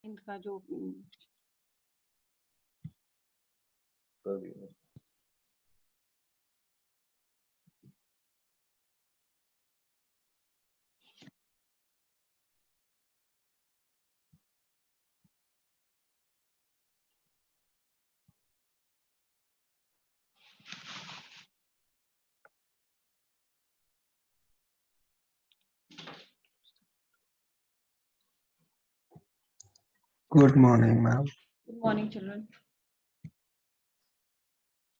इनका जो Good morning, ma'am. good morning, children.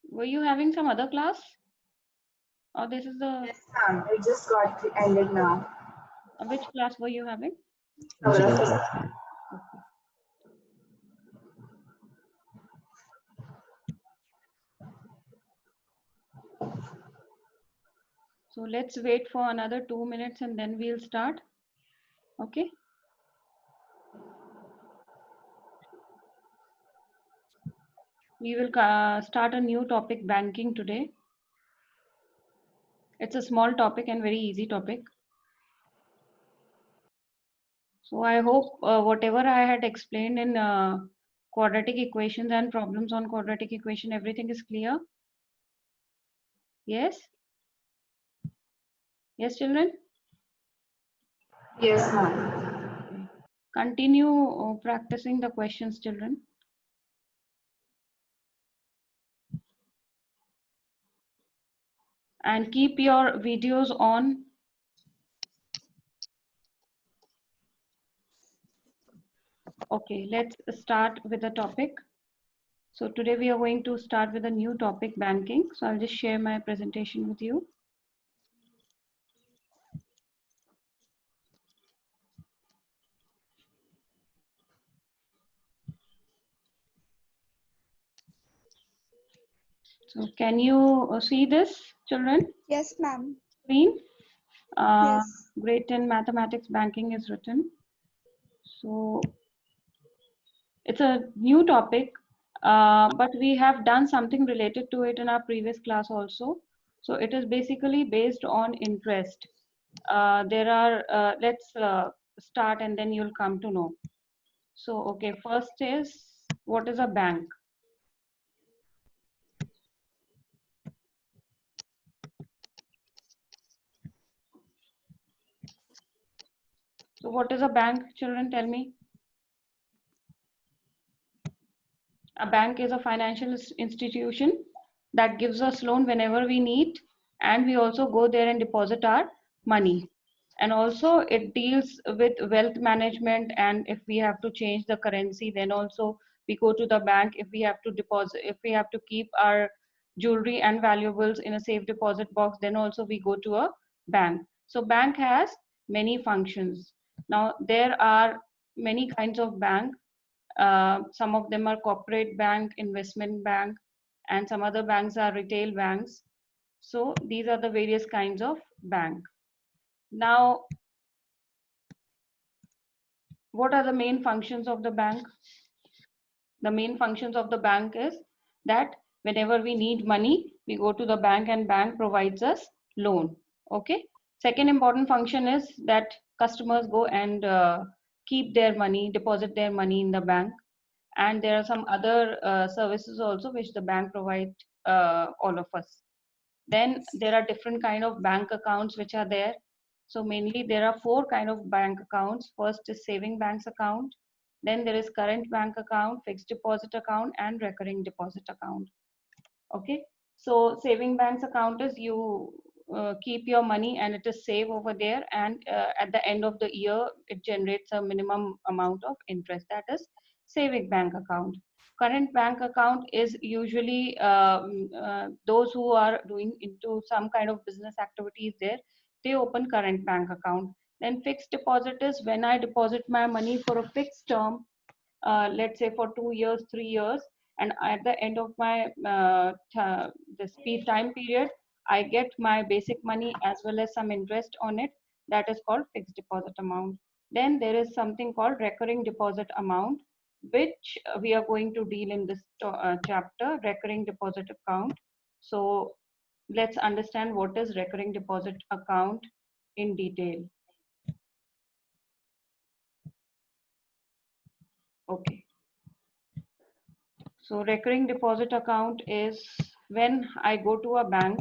Were you having some other class? Or this is the Yes, ma'am. It just got ended now. which class were you having? Geography. Okay. So let's wait for another 2 minutes and then we'll start. Okay. We will start a new topic, banking, today. It's a small topic and very easy topic. So I hope whatever I had explained in quadratic equations and problems on quadratic equation, everything is clear. Yes? Yes, children? Yes, ma'am. Okay. Continue practicing the questions, children. And keep your videos on. Okay, let's start with the topic. So today we are going to start with a new topic, banking. So I'll just share my presentation with you. So can you see this, children? Yes, ma'am. Screen? Yes. Grade 10 mathematics banking is written. So it's a new topic, but we have done something related to it in our previous class also. So it is basically based on interest. Let's start and then you'll come to know. So, okay, first is, what is a bank? So what is a bank, children, tell me? A bank is a financial institution that gives us loan whenever we need, and we also go there and deposit our money. And also it deals with wealth management, and if we have to change the currency, then also we go to the bank. If we have to deposit, if we have to keep our jewelry and valuables in a safe deposit box, then also we go to a bank. So bank has many functions. Now there are many kinds of bank. Some of them are corporate bank, investment bank, and some other banks are retail banks. So these are the various kinds of bank. Now, what are the main functions of the bank? The main functions of the bank is that whenever we need money, we go to the bank and bank provides us loan. Okay. Second important function is that customers go and keep their money, deposit their money in the bank. And there are some other services also which the bank provides all of us. Then there are different kind of bank accounts which are there. So mainly there are 4 kind of bank accounts. First is saving banks account, then there is current bank account, fixed deposit account, and recurring deposit account. Okay, so saving banks account is you keep your money and it is safe over there, and at the end of the year it generates a minimum amount of interest. That is saving bank account. Current bank account is usually those who are doing into some kind of business activities there, they open current bank account. Then fixed deposit is when I deposit my money for a fixed term, let's say for 2 years, 3 years, and at the end of my this time period, I get my basic money as well as some interest on it. That is called fixed deposit amount. Then there is something called recurring deposit amount, which we are going to deal in this chapter, recurring deposit account. So let's understand what is recurring deposit account in detail. Okay. So recurring deposit account is when I go to a bank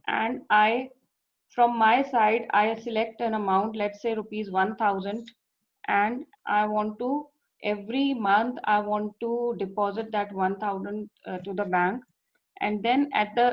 and from my side, I select an amount, let's say rupees 1000, and I want to, every month, I want to deposit that 1000 to the bank. And then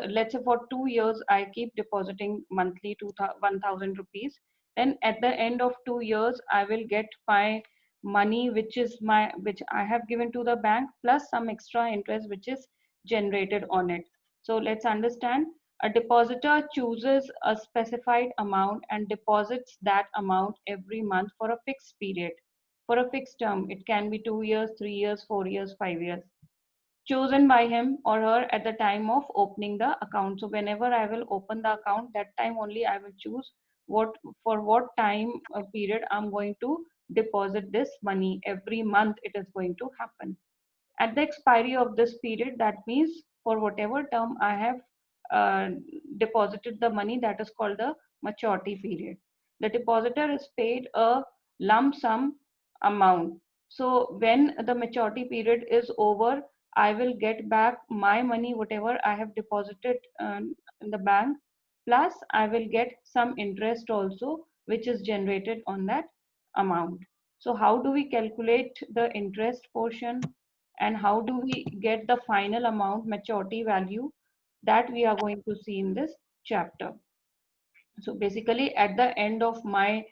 let's say for 2 years, I keep depositing monthly 1000 rupees. Then at the end of 2 years, I will get my money, which I have given to the bank, plus some extra interest, which is generated on it. So let's understand. A depositor chooses a specified amount and deposits that amount every month for a fixed period, for a fixed term. It can be 2 years, 3 years, 4 years, 5 years, chosen by him or her at the time of opening the account. So whenever I will open the account, that time only I will choose what time period I'm going to deposit this money. Every month it is going to happen. At the expiry of this period, that means for whatever term I have deposited the money, that is called the maturity period. The depositor is paid a lump sum amount. So when the maturity period is over, I will get back my money, whatever I have deposited in the bank, plus I will get some interest also, which is generated on that amount. So how do we calculate the interest portion, and how do we get the final amount, maturity value, that we are going to see in this chapter. So basically at the end of my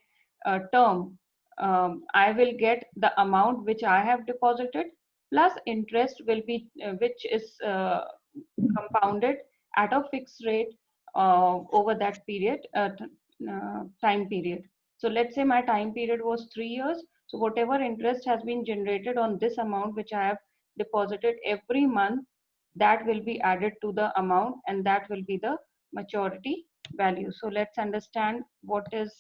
term, I will get the amount which I have deposited, plus interest will be which is compounded at a fixed rate over that period, time period. So let's say my time period was 3 years. So whatever interest has been generated on this amount which I have deposited every month, that will be added to the amount, and that will be the maturity value. So let's understand what is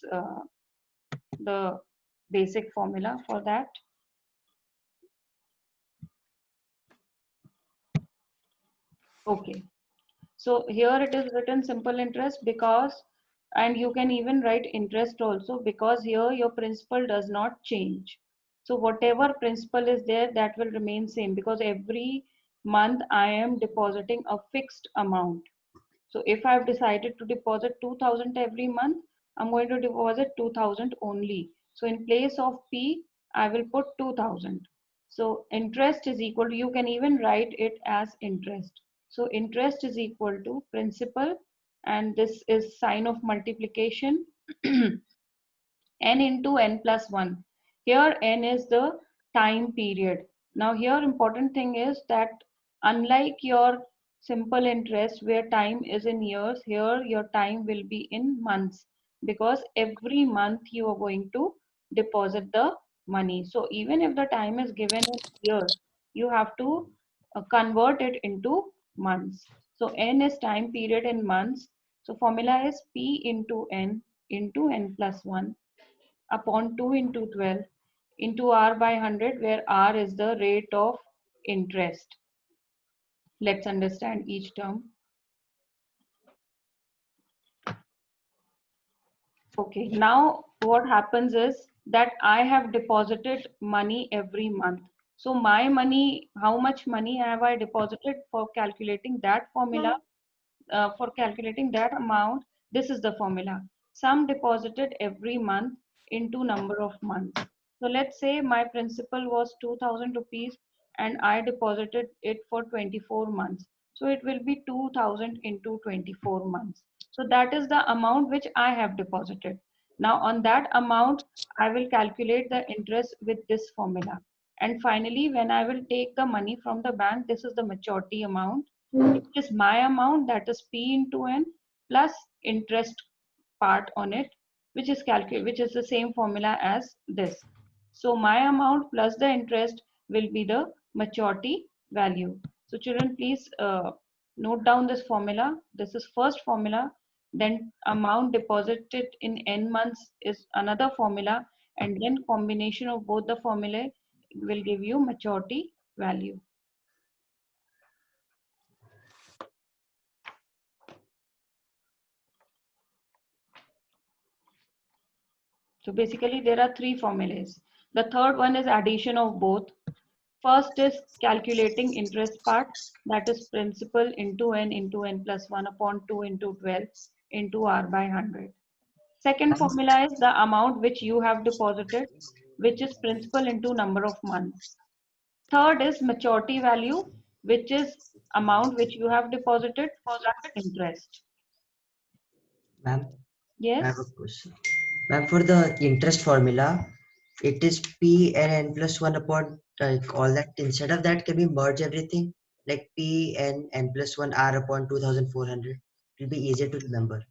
the basic formula for that. Okay. So here it is written simple interest because, and you can even write interest also, because here your principal does not change. So whatever principal is there, that will remain same, because every month I am depositing a fixed amount. So if I've decided to deposit 2000 every month, I'm going to deposit 2000 only. So in place of P, I will put 2000. So interest is equal to, you can even write it as interest. So interest is equal to principal, and this is sign of multiplication, n into n plus 1. Here n is the time period. Now here important thing is that unlike your simple interest where time is in years, here your time will be in months, because every month you are going to deposit the money. So even if the time is given in years, you have to convert it into months. So n is time period in months. So formula is P into n plus 1 upon 2 into 12 into R by 100, where R is the rate of interest. Let's understand each term. Okay, now what happens is that I have deposited money every month. So my money, how much money have I deposited? For calculating that formula, for calculating that amount, this is the formula. Sum deposited every month into number of months. So let's say my principal was 2000 rupees and I deposited it for 24 months. So it will be 2000 into 24 months. So that is the amount which I have deposited. Now on that amount, I will calculate the interest with this formula. And finally, when I will take the money from the bank, this is the maturity amount. It is my amount, that is P into N, plus interest part on it, which is which is the same formula as this. So my amount plus the interest will be the maturity value. So children, please note down this formula. This is first formula. Then amount deposited in n months is another formula, and then combination of both the formulae will give you maturity value. So basically there are three formulas. The third one is addition of both. First is calculating interest part, that is principal into n plus 1 upon 2 into 12 into r by 100. Second formula is the amount which you have deposited, which is principal into number of months. Third is maturity value, which is amount which you have deposited plus interest. Ma'am, I have Yes. a question. Ma'am, for the interest formula, it is P and N plus 1 upon all that. Instead of that, can we merge everything? Like P and N plus 1 R upon 2400. It will be easier to remember.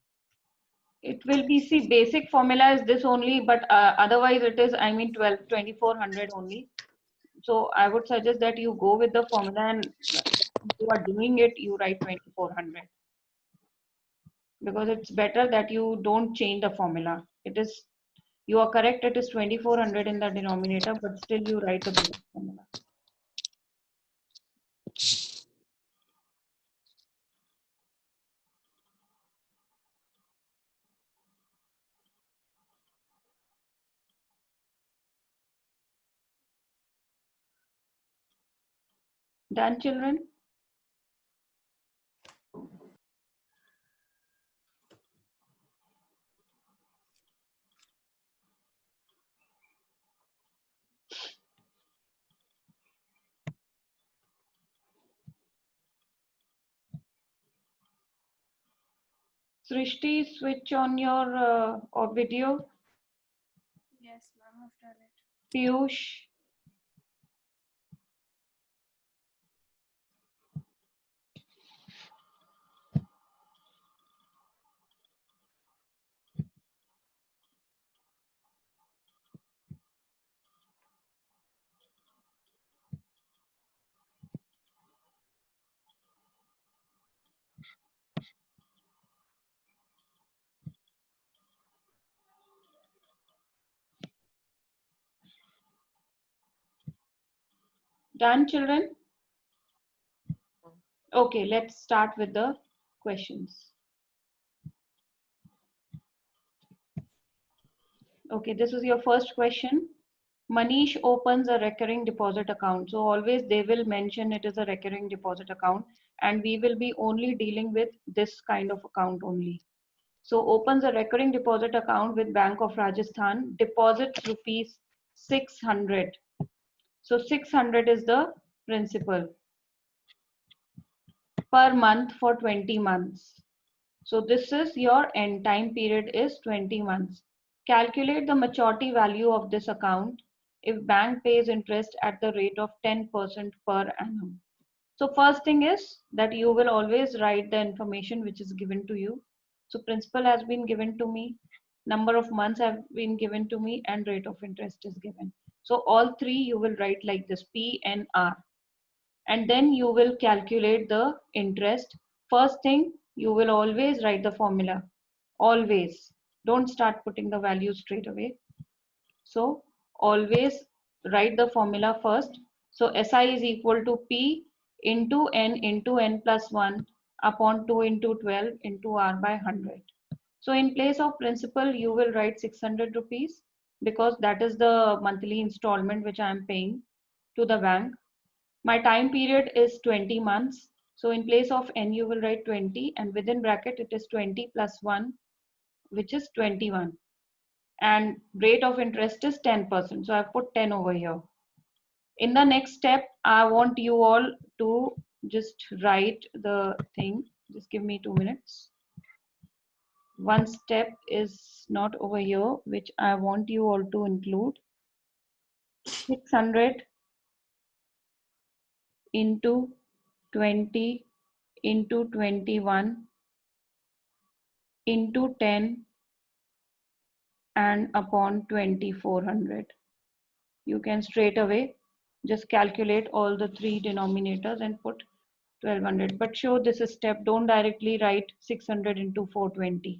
It will be, see, basic formula is this only, but otherwise it is, I mean, 2400 only. So I would suggest that you go with the formula, and if you are doing it, you write 2400. Because it's better that you don't change the formula. It is, you are correct, it is 2400 in the denominator, but still you write the basic formula. Done, children? Srishti, switch on your video. Yes, ma'am, I've done it. Piyush. Done, children? Okay, let's start with the questions. Okay, this is your first question. Manish opens a recurring deposit account. So always they will mention it is a recurring deposit account, and we will be only dealing with this kind of account only. So opens a recurring deposit account with Bank of Rajasthan, deposits rupees 600. So 600 is the principal per month for 20 months. So this is your end time period is 20 months. Calculate the maturity value of this account if bank pays interest at the rate of 10% per annum. So first thing is that you will always write the information which is given to you. So principal has been given to me, number of months have been given to me, and rate of interest is given. So all three you will write like this, P and R. And then you will calculate the interest. First thing, you will always write the formula. Always. Don't start putting the value straight away. So always write the formula first. So SI is equal to P into N plus 1 upon 2 into 12 into R by 100. So in place of principal, you will write 600 rupees because that is the monthly installment which I am paying to the bank. My time period is 20 months. So in place of N, you will write 20, and within bracket, it is 20 plus 1, which is 21. And rate of interest is 10%. So I've put 10 over here. In the next step, I want you all to just write the thing. Just give me 2 minutes. One step is not over here, which I want you all to include. 600 into 20 into 21 into 10 and upon 2400. You can straight away just calculate all the three denominators and put 1200. But show this step, don't directly write 600 into 420.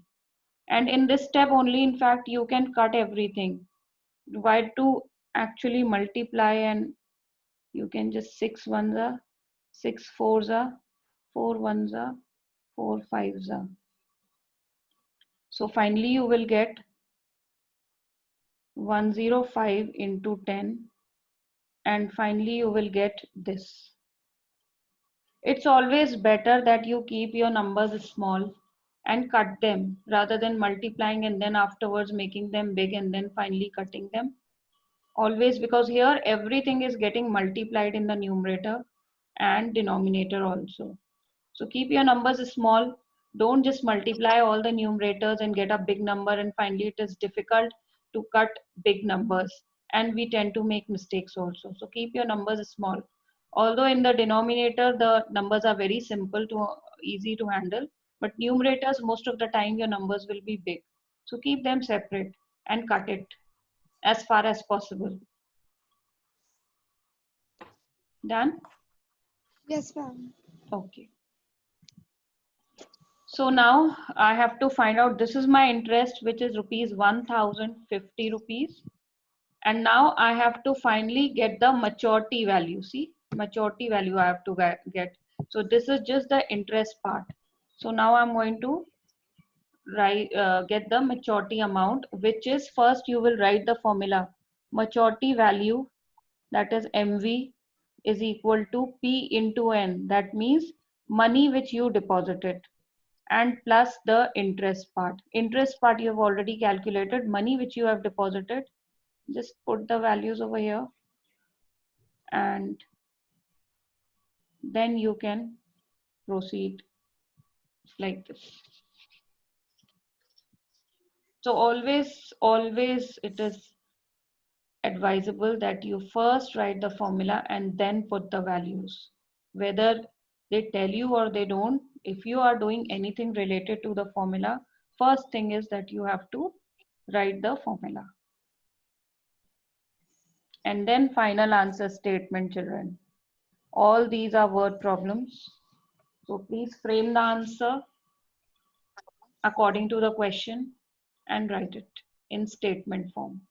And in this step only, in fact, you can cut everything. Why to actually multiply, and you can just 6 ones are, 6 fours are, 4 ones are, 4 fives are. So finally you will get 105 into 10, and finally you will get this. It's always better that you keep your numbers small and cut them rather than multiplying and then afterwards making them big and then finally cutting them. Always, because here everything is getting multiplied in the numerator and denominator also. So keep your numbers small. Don't just multiply all the numerators and get a big number, and finally it is difficult to cut big numbers, and we tend to make mistakes also. So keep your numbers small. Although in the denominator the numbers are very simple to easy to handle, but numerators most of the time your numbers will be big. So keep them separate and cut it as far as possible. Done? Yes, ma'am. Okay. So now I have to find out, this is my interest, which is rupees 1050 rupees. And now I have to finally get the maturity value. See, maturity value I have to get. So this is just the interest part. So now I'm going to get the maturity amount, which is, first you will write the formula. Maturity value, that is MV, is equal to P into N. That means money which you deposited, and plus the interest part. Interest part you have already calculated. Money which you have deposited, just put the values over here, and then you can proceed like this. So always it is advisable that you first write the formula and then put the values. Whether they tell you or they don't, if you are doing anything related to the formula, first thing is that you have to write the formula. And then final answer statement, children. All these are word problems. So please frame the answer according to the question and write it in statement form.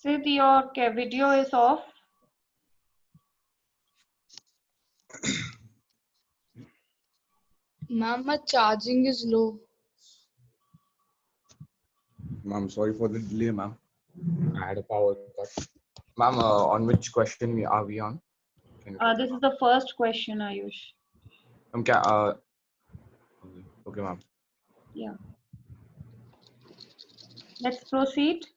Sid, your video is off. Ma'am, my charging is low. Ma'am, sorry for the delay, ma'am. I had a power cut. Ma'am, on which question are we on? Can you tell me, This is the first question, Ayush. ma'am? Okay, ma'am. Yeah. Let's proceed.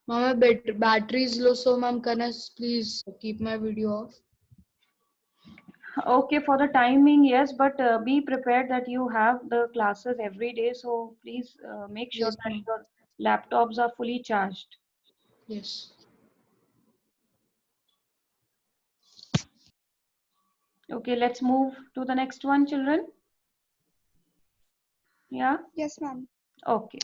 Ma'am, my battery is low, so ma'am, can I please keep my video off? Okay, for the timing, yes, but be prepared that you have the classes every day. So please make sure Yes, that ma'am. your laptops are fully charged. Yes. Okay, let's move to the next one, children. Yeah, Yes, ma'am. okay.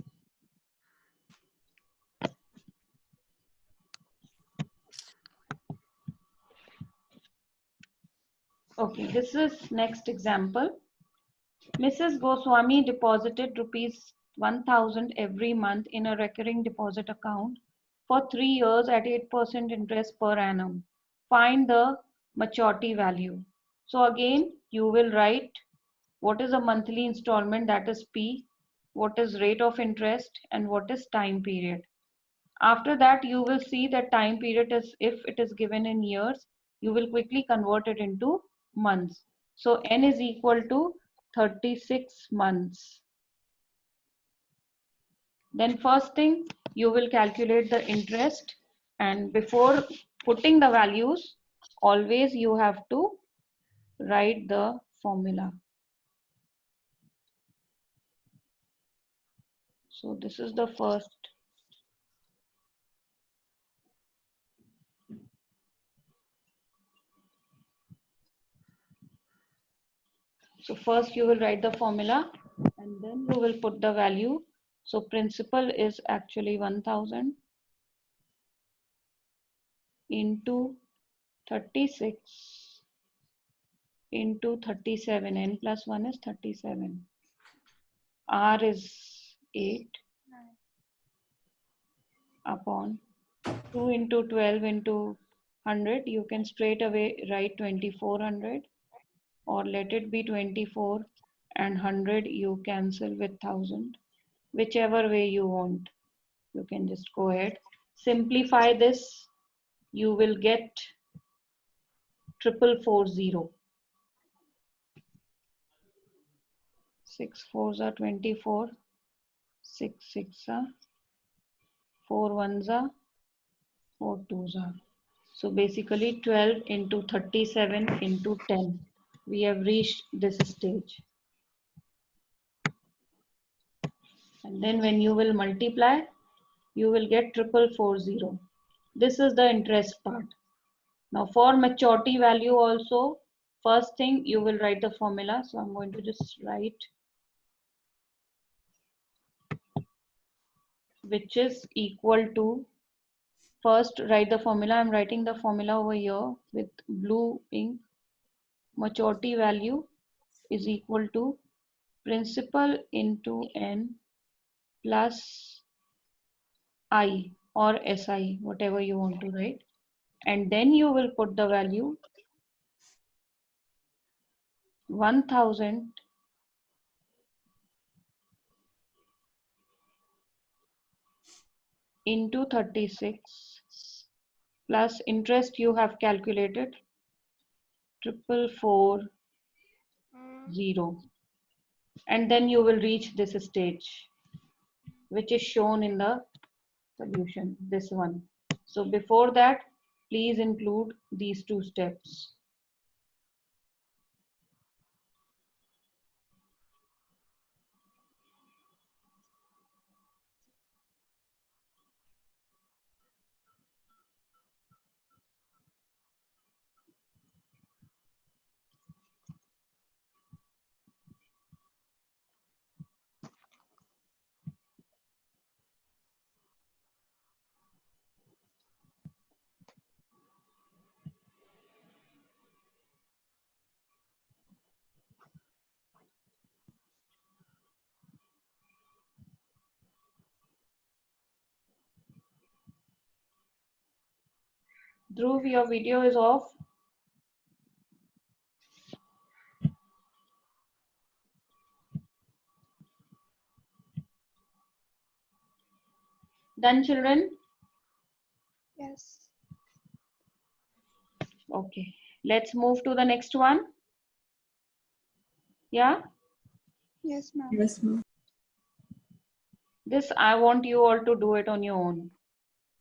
Okay, this is next example. Mrs. Goswami deposited rupees 1000 every month in a recurring deposit account for 3 years at 8% interest per annum. Find the maturity value. So again, you will write what is a monthly installment, that is P, what is rate of interest, and what is time period. After that, you will see that time period is, if it is given in years, you will quickly convert it into months. So N is equal to 36 months. Then first thing, you will calculate the interest, and before putting the values, always you have to write the formula. So this is the first. So first you will write the formula and then you will put the value. So principal is actually 1000 into 36 into 37. N plus 1 is 37. R is 8 upon 2 into 12 into 100. You can straight away write 2400, or let it be 24 and 100 you cancel with 1000. Whichever way you want, you can just go ahead. Simplify this, you will get 4440. 6 4s are 24, 6 6s are 4 1s are 4 2s are. So basically 12 into 37 into 10. We have reached this stage. And then when you will multiply, you will get 4440. This is the interest part. Now for maturity value also, first thing you will write the formula. So I'm going to just write, which is equal to, first write the formula. I'm writing the formula over here with blue ink. Maturity value is equal to principal into N plus I or SI, whatever you want to write. And then you will put the value 1000 into 36 plus interest you have calculated 4440, and then you will reach this stage which is shown in the solution, this one. So before that, please include these two steps. Dhruv, your video is off. Done, children? Yes. Okay, let's move to the next one. Yeah, Yes, ma'am. Yes, ma'am. this I want you all to do it on your own.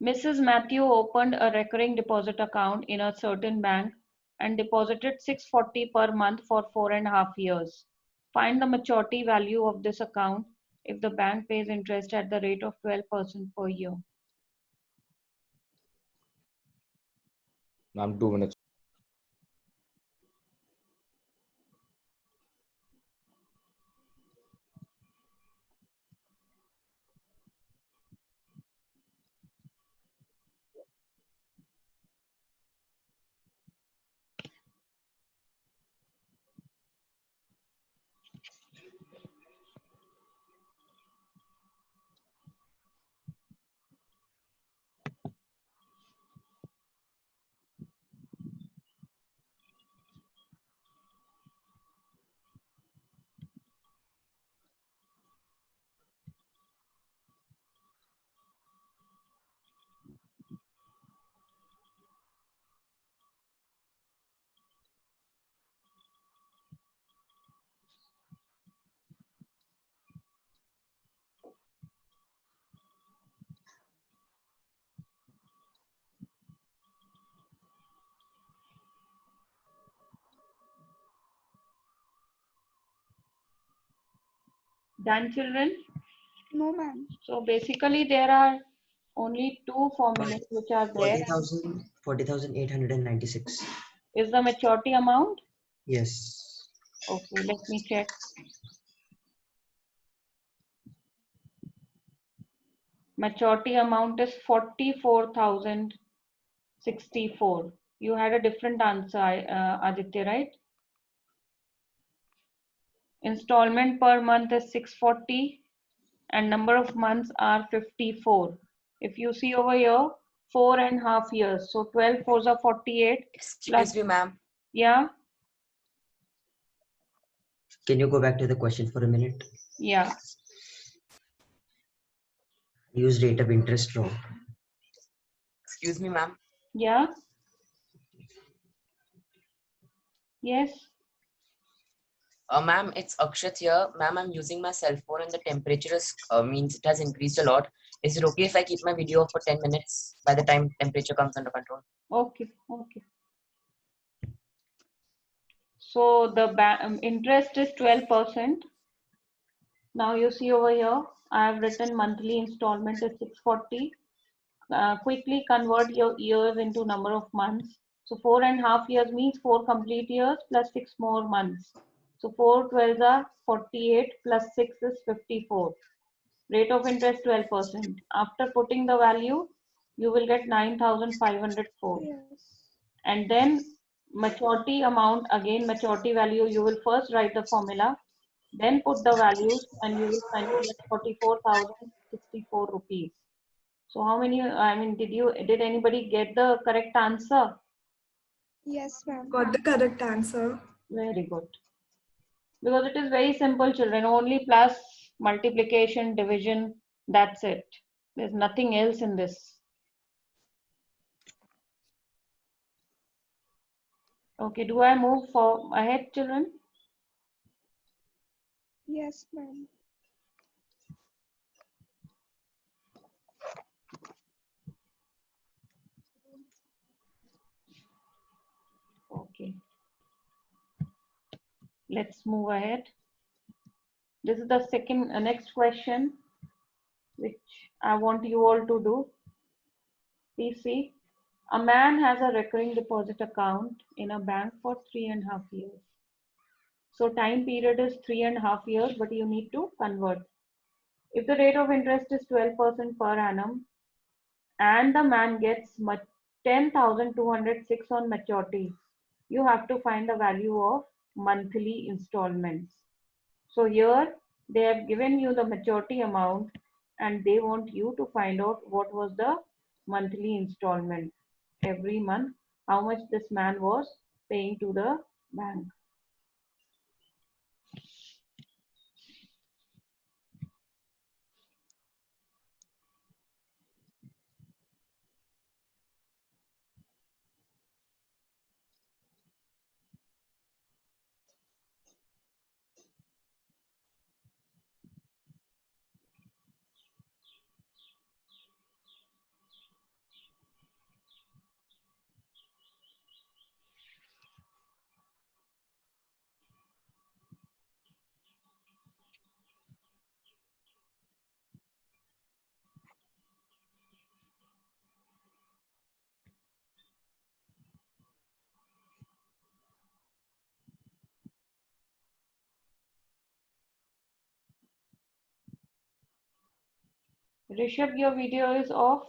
Mrs. Matthew opened a recurring deposit account in a certain bank and deposited 640 per month for 4.5 years. Find the maturity value of this account if the bank pays interest at the rate of 12% per year. Ma'am, 2 minutes. Done, children? No, ma'am. So basically there are only two formulas which are there. 40,896. Is the maturity amount? Yes. Okay, let me check. Maturity amount is 44,064. You had a different answer, Aditya, right? Installment per month is 640 and number of months are 54. If you see over here, 4.5 years. So 12 fours are 48 plus, Excuse me, ma'am. yeah, Can you go back to the question for a minute? yeah, Use rate of interest wrong. Excuse me, ma'am. yeah, yes. Ma'am, it's Akshat here. Ma'am, I'm using my cell phone and the temperature is, means it has increased a lot. Is it okay if I keep my video off for 10 minutes by the time temperature comes under control? Okay, okay. So the interest is 12%. Now you see over here, I have written monthly installment is 640. Quickly convert your years into number of months. So 4.5 years means 4 complete years plus 6 more months. So 4 12s are 48 plus 6 is 54. Rate of interest 12%. After putting the value, you will get 9,504. Yes. And then maturity amount, again maturity value, you will first write the formula, then put the values and you will finally get 44,064 rupees. So how many, I mean, did anybody get the correct answer? Yes, ma'am. Got the correct answer. Very good. Because it is very simple, children. Only plus, multiplication, division, that's it. There's nothing else in this. Okay, do I move ahead, children? Yes, ma'am. Okay. Let's move ahead. This is the second, next question, which I want you all to do. Please see. A man has a recurring deposit account in a bank for 3.5 years. So time period is 3.5 years, but you need to convert. If the rate of interest is 12% per annum and the man gets 10,206 on maturity, you have to find the value of monthly installments. So here they have given you the maturity amount and they want you to find out what was the monthly installment every month, how much this man was paying to the bank. Rishabh, your video is off.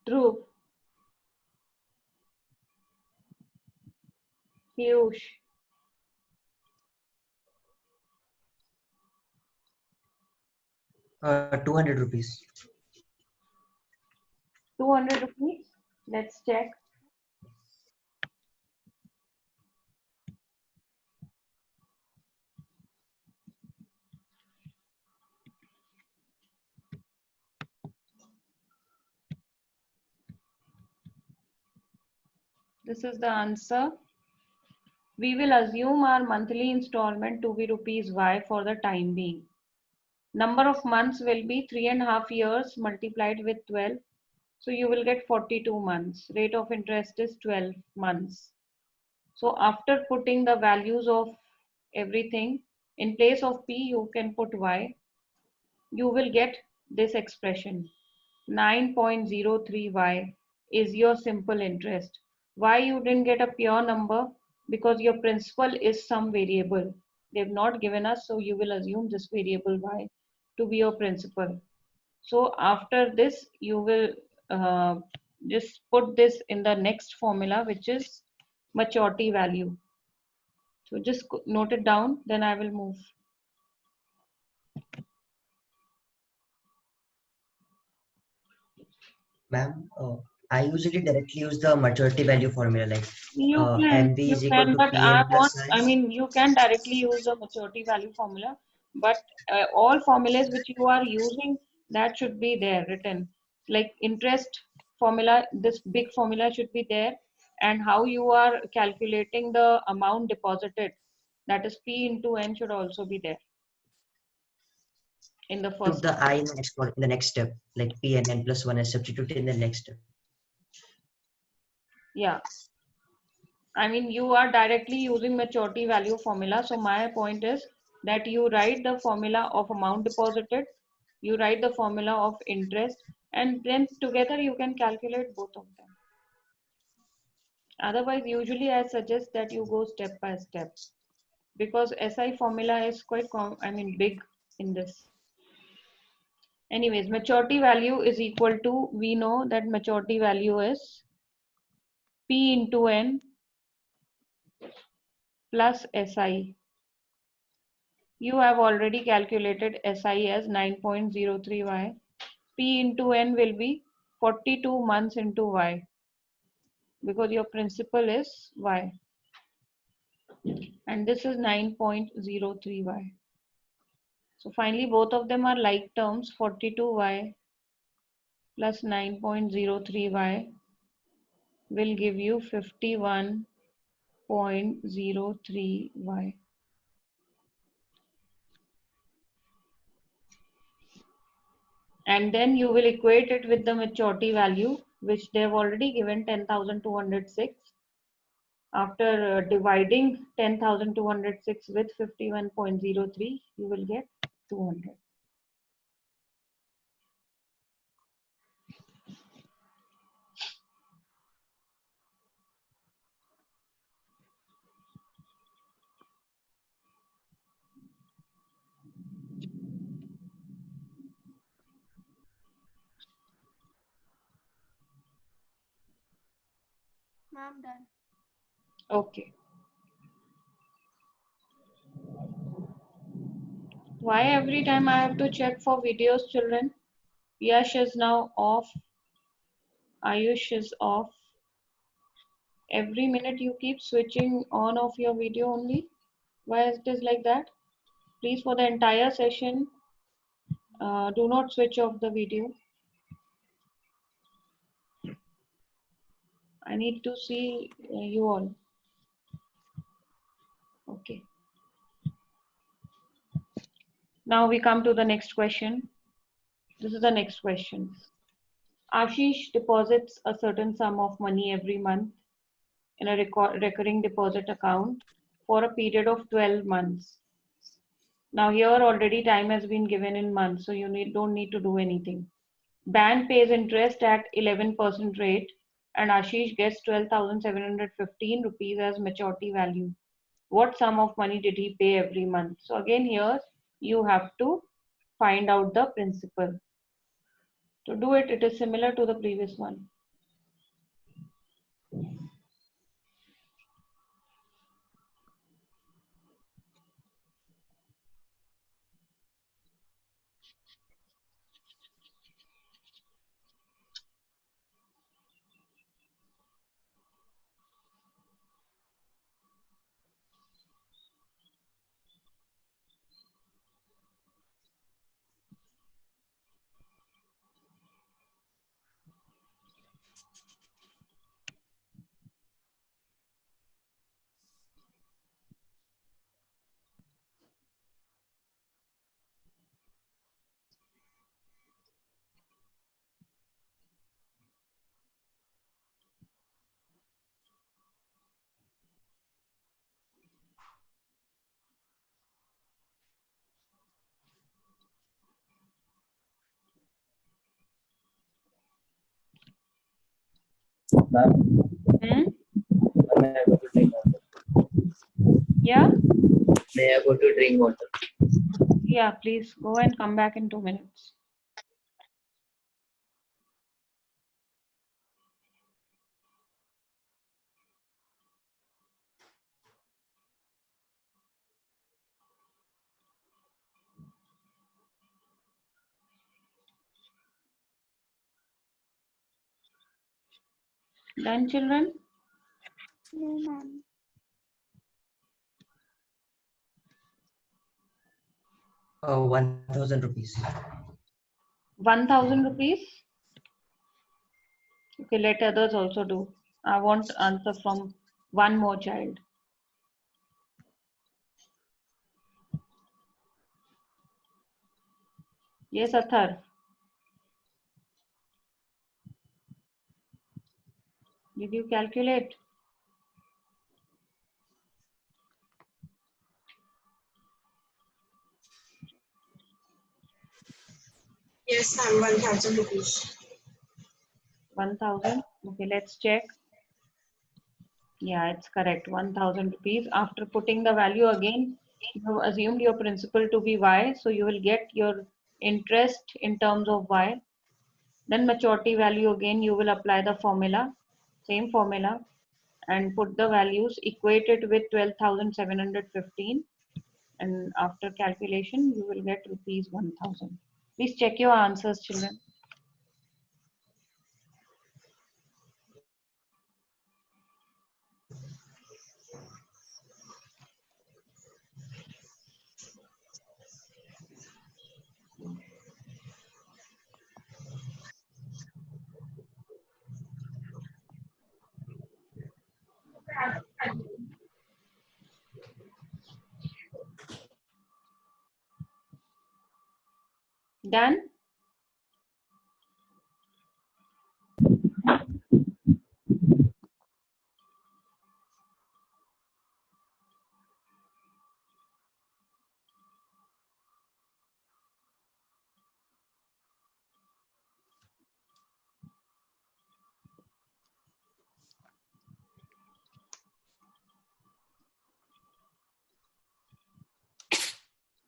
Dhruv, Piyush, 200 rupees. 200 rupees. Let's check. This is the answer. We will assume our monthly installment to be rupees Y for the time being. Number of months will be 3.5 years multiplied with 12. So you will get 42 months. Rate of interest is 12 months. So after putting the values of everything, in place of P, you can put Y. You will get this expression. 9.03Y is your simple interest. Why you didn't get a pure number? Because your principal is some variable. They've not given us, so you will assume this variable Y to be your principal. So after this, you will just put this in the next formula, which is maturity value. So just note it down, then I will move. Ma'am, I usually directly use the maturity value formula like You MV is equal to but PN plus I I. mean, you can directly use the maturity value formula, but all formulas which you are using, that should be there written. Like interest formula, this big formula should be there, and how you are calculating the amount deposited, that is P into N, should also be there in the Took first the step. I in the next step, like PN plus 1 is substituted in the next step. Yeah. I mean, you are directly using maturity value formula. So my point is that you write the formula of amount deposited, you write the formula of interest, and then together you can calculate both of them. Otherwise, usually I suggest that you go step by step, because SI formula is quite, big in this. Anyways, maturity value is equal to, we know that maturity value is P into N plus SI. You have already calculated SI as 9.03Y. P into N will be 42 months into Y, because your principal is Y. And this is 9.03Y. So finally, both of them are like terms. 42Y plus 9.03Y will give you 51.03Y. And then you will equate it with the maturity value, which they have already given 10,206. After dividing 10,206 with 51.03, you will get 200. Ma'am, done. Okay. Why every time I have to check for videos, children? Yash is now off. Ayush is off. Every minute you keep switching on off your video only. Why is it like that? Please, for the entire session, do not switch off the video. I need to see you all. Okay. Now we come to the next question. This is the next question. Ashish deposits a certain sum of money every month in a recurring deposit account for a period of 12 months. Now here already time has been given in months, so you don't need to do anything. Bank pays interest at 11% rate, and Ashish gets 12,715 rupees as maturity value. What sum of money did he pay every month? So again here you have to find out the principal. To do it, it is similar to the previous one. Ma'am, Hmm? may I go to drink water? Yeah? May I go to drink water? Yeah, please go and come back in 2 minutes. Done, children? No, ma'am. 1,000 rupees. 1,000 rupees? Okay, let others also do. I want answer from one more child. Yes, Athar. Did you calculate? Yes, ma'am, 1,000 rupees. 1,000. Okay, let's check. Yeah, it's correct. 1,000 rupees. After putting the value again, you have assumed your principal to be Y, so you will get your interest in terms of Y. Then maturity value again, you will apply the formula, same formula, and put the values, equate it with 12,715. And after calculation, you will get rupees 1,000. Please check your answers, children. Done?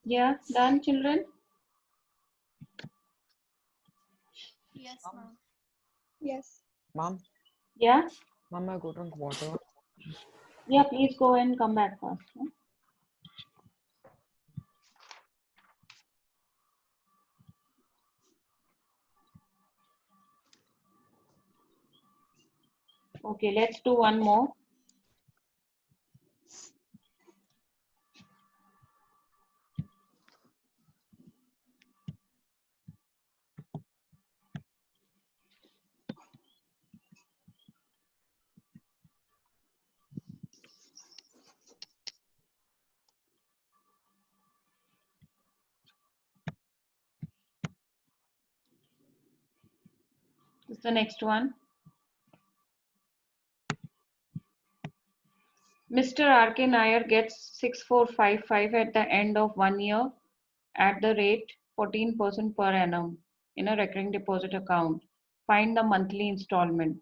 Yeah, done, children? Yes, ma'am. Yes. Ma'am, Yeah? ma'am, I go drink water. Yeah, please go and come back fast. huh? Okay, let's do one more. This is the next one. Mr. R.K. Nair gets 6455 at the end of 1 year at the rate 14% per annum in a recurring deposit account. Find the monthly installment.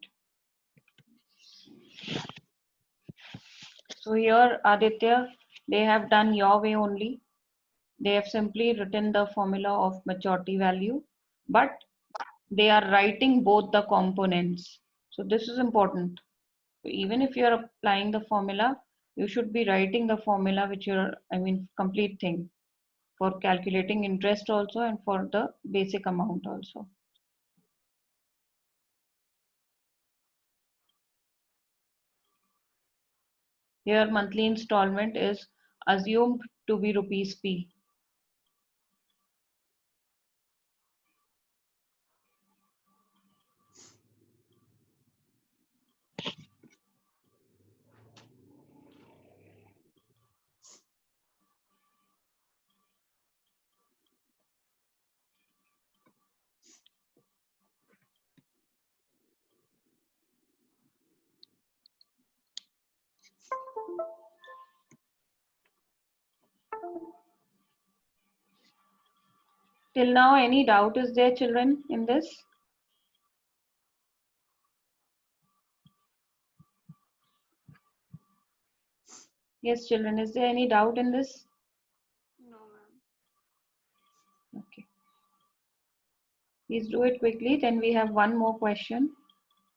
So here, Aditya, they have done your way only. They have simply written the formula of maturity value, but they are writing both the components. So this is important. So even if you are applying the formula, you should be writing the formula which you're, complete thing for calculating interest also and for the basic amount also. Here monthly installment is assumed to be rupees P. Till now, any doubt is there, children, in this? Yes, children, is there any doubt in this? No, ma'am. Okay. Please do it quickly. Then we have one more question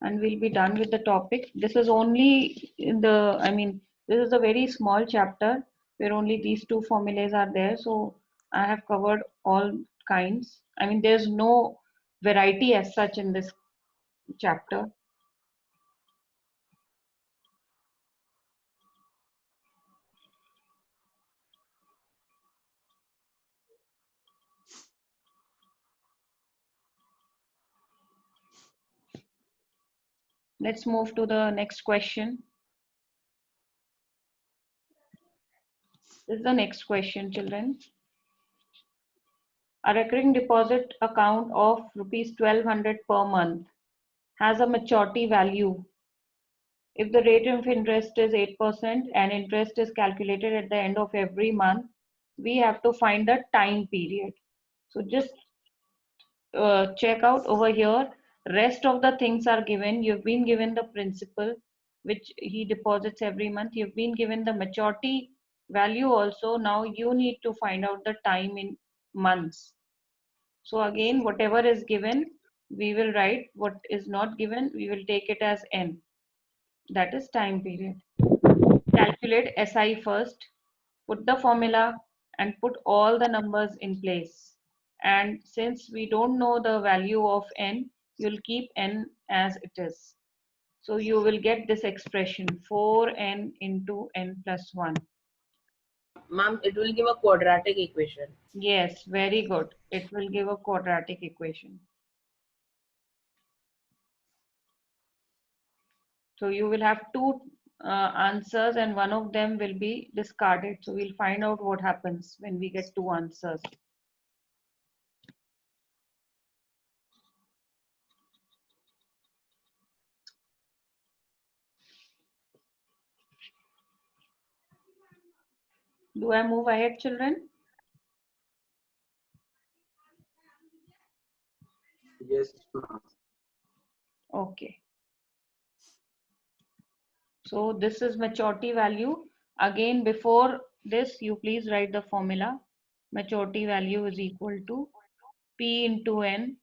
and we'll be done with the topic. This is only this is a very small chapter where only these two formulas are there. So I have covered all kinds. I mean, there's no variety as such in this chapter. Let's move to the next question. This is the next question, children. A recurring deposit account of rupees 1200 per month has a maturity value. If the rate of interest is 8% and interest is calculated at the end of every month, we have to find the time period. So just check out over here. Rest of the things are given. You've been given the principal, which he deposits every month. You've been given the maturity value also. Now you need to find out the time in months. So again, whatever is given, we will write. What is not given, we will take it as n. That is time period. Calculate SI first. Put the formula and put all the numbers in place. And since we don't know the value of n, you'll keep n as it is. So you will get this expression 4n into n plus 1. Ma'am, it will give a quadratic equation. Yes, very good. It will give a quadratic equation. So you will have two answers and one of them will be discarded. So we'll find out what happens when we get two answers. Do I move ahead, children? Yes, ma'am. Okay. So this is maturity value. Again, before this, you please write the formula. Maturity value is equal to P into N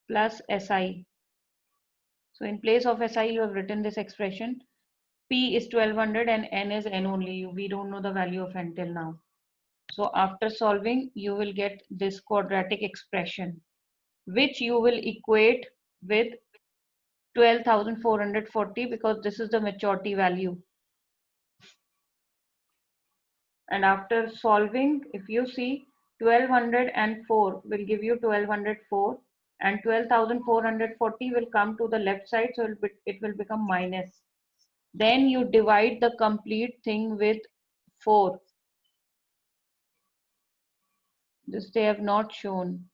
plus SI. So in place of SI, you have written this expression. P is 1200 and N is N only. We don't know the value of N till now. So after solving, you will get this quadratic expression, which you will equate with 12,440 because this is the maturity value. And after solving, if you see 1204 will give you 1204 and 12,440 will come to the left side, so it will become minus. Then you divide the complete thing with 4. This they have not shown.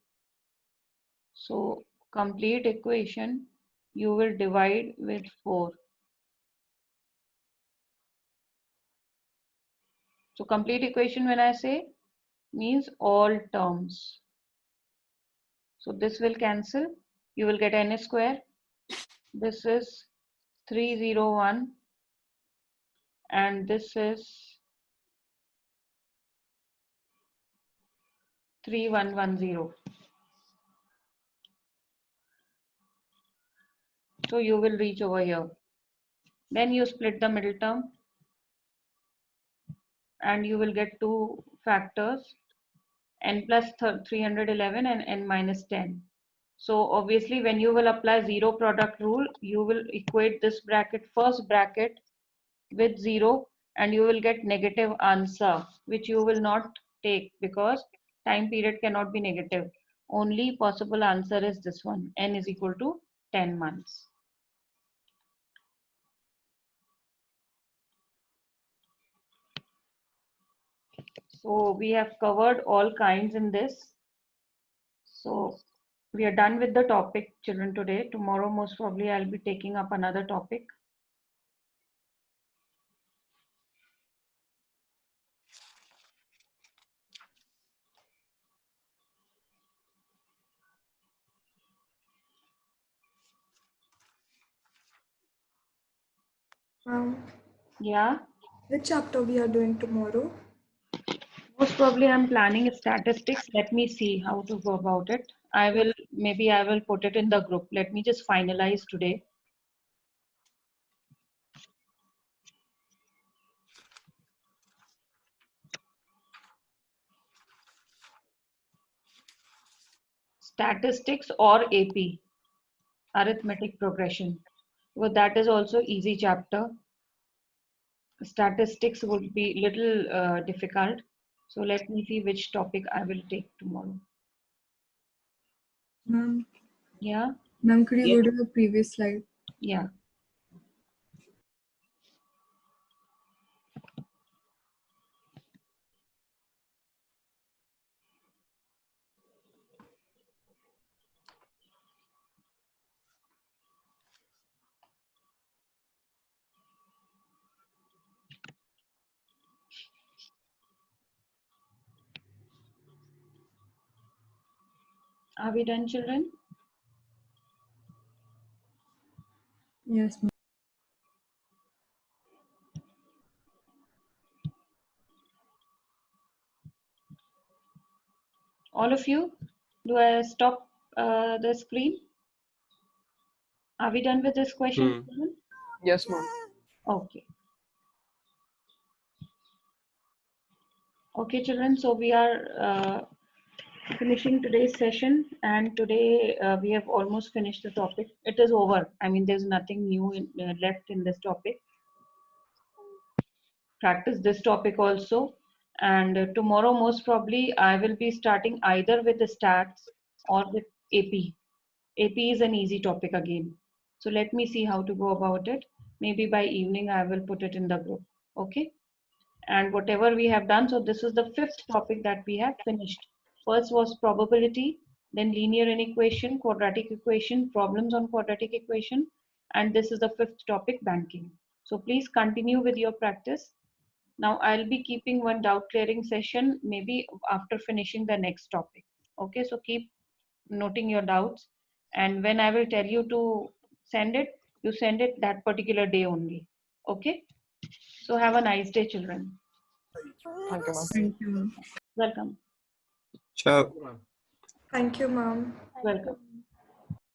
So complete equation you will divide with 4. So complete equation when I say means all terms. So this will cancel. You will get n square. This is 301 and this is 3110. So you will reach over here. Then you split the middle term and you will get two factors, n plus 311 and n minus 10. So obviously when you will apply zero product rule, you will equate this bracket, first bracket with 0 and you will get negative answer, which you will not take because time period cannot be negative. Only possible answer is this one, n is equal to 10 months. So we have covered all kinds in this. So we are done with the topic, children, today. Tomorrow most probably I'll be taking up another topic. Yeah. Which chapter we are doing tomorrow? Most probably I'm planning statistics. Let me see how to go about it. Maybe I will put it in the group. Let me just finalize today. Statistics or AP, arithmetic progression. Well, that is also easy chapter. Statistics would be little difficult. So let me see which topic I will take tomorrow. Ma'am, Yeah, ma'am, could you go to the previous slide? yeah. Are we done, children? Yes, ma'am. All of you? Do I stop the screen? Are we done with this question? children? Yes, ma'am. Okay. Okay, children. So we are finishing today's session, and today we have almost finished the topic. It is over. I mean, there's nothing new left in this topic. Practice this topic also. And tomorrow, most probably, I will be starting either with the stats or with AP. AP is an easy topic again. So let me see how to go about it. Maybe by evening, I will put it in the group. Okay. And whatever we have done, so this is the fifth topic that we have finished. First was probability, then linear inequation, quadratic equation, problems on quadratic equation, and this is the fifth topic, banking. So please continue with your practice. Now I'll be keeping one doubt clearing session maybe after finishing the next topic. Okay, so keep noting your doubts, and when I will tell you to send it, you send it that particular day only. Okay, so have a nice day, children. Thank you, ma'am. Thank you, ma'am. Welcome. Ciao. Thank you, ma'am. Welcome.